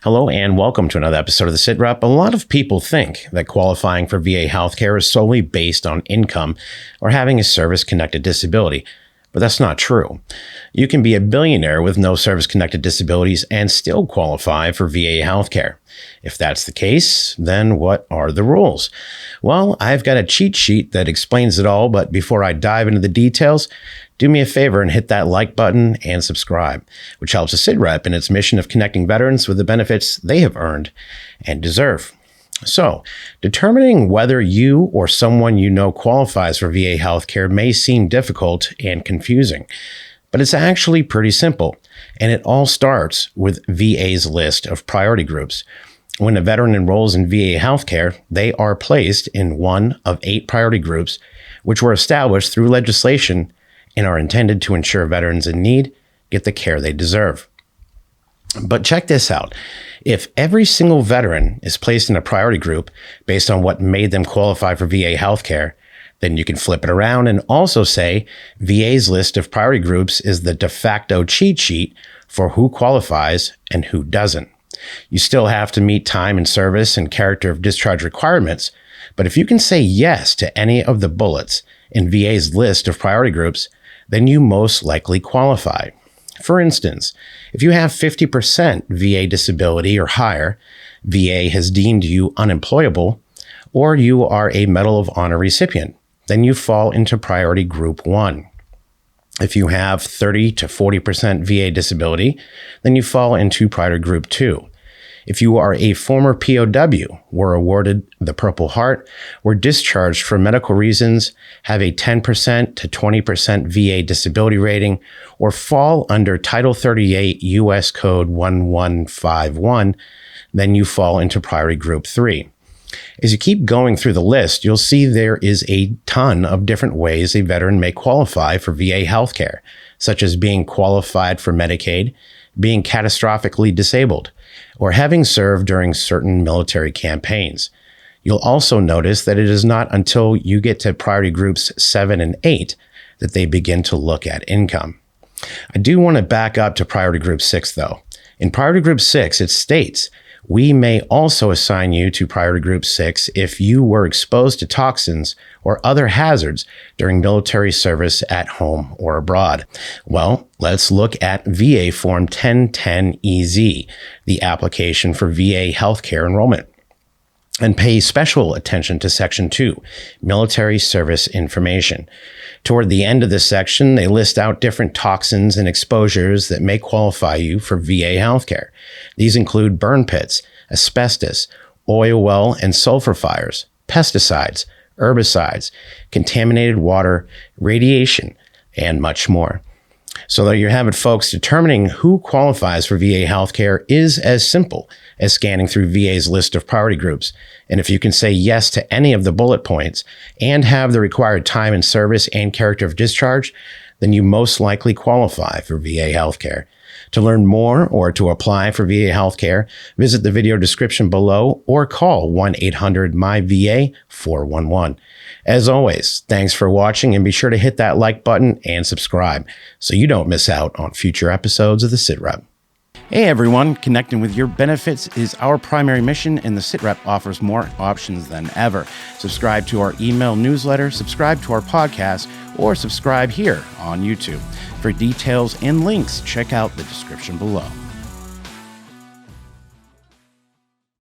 Hello and welcome to another episode of the SITREP. A lot of people think that qualifying for VA healthcare is solely based on income or having a service-connected disability, but that's not true. You can be a billionaire with no service-connected disabilities and still qualify for VA healthcare. If that's the case, then what are the rules? Well, I've got a cheat sheet that explains it all, but before I dive into the details, do me a favor and hit that like button and subscribe, which helps the SITREP in its mission of connecting veterans with the benefits they have earned and deserve. So, determining whether you or someone you know qualifies for VA healthcare may seem difficult and confusing, but it's actually pretty simple, and it all starts with VA's list of priority groups. When a veteran enrolls in VA healthcare, they are placed in one of 8 priority groups, which were established through legislation and are intended to ensure veterans in need get the care they deserve. But check this out. If every single veteran is placed in a priority group based on what made them qualify for VA healthcare, then you can flip it around and also say VA's list of priority groups is the de facto cheat sheet for who qualifies and who doesn't. You still have to meet time and service and character of discharge requirements, but if you can say yes to any of the bullets in VA's list of priority groups, then you most likely qualify. For instance, if you have 50% VA disability or higher, VA has deemed you unemployable, or you are a Medal of Honor recipient, then you fall into priority group 1. If you have 30 to 40% VA disability, then you fall into priority group 2. If you are a former POW, were awarded the Purple Heart, were discharged for medical reasons, have a 10% to 20% VA disability rating, or fall under Title 38 U.S. Code 1151, then you fall into priority group 3. As you keep going through the list, you'll see there is a ton of different ways a veteran may qualify for VA healthcare, such as being qualified for Medicaid, being catastrophically disabled, or having served during certain military campaigns. You'll also notice that it is not until you get to priority groups 7 and 8 that they begin to look at income. I do want to back up to priority group 6 though. In priority group 6, it states, we may also assign you to priority group 6 if you were exposed to toxins or other hazards during military service at home or abroad. Well, let's look at VA Form 1010EZ, the application for VA healthcare enrollment, and pay special attention to Section 2, Military Service Information. Toward the end of this section, they list out different toxins and exposures that may qualify you for VA healthcare. These include burn pits, asbestos, oil well and sulfur fires, pesticides, herbicides, contaminated water, radiation, and much more. So there you have it, folks. Determining who qualifies for VA healthcare is as simple as scanning through VA's list of priority groups. And if you can say yes to any of the bullet points and have the required time and service and character of discharge, then you most likely qualify for VA healthcare. To learn more or to apply for VA healthcare, visit the video description below or call 1-800-MY-VA-411. As always, thanks for watching and be sure to hit that like button and subscribe so you don't miss out on future episodes of the SITREP. Hey everyone, connecting with your benefits is our primary mission, and the SITREP offers more options than ever. Subscribe to our email newsletter, subscribe to our podcast, or subscribe here on YouTube. For details and links, check out the description below.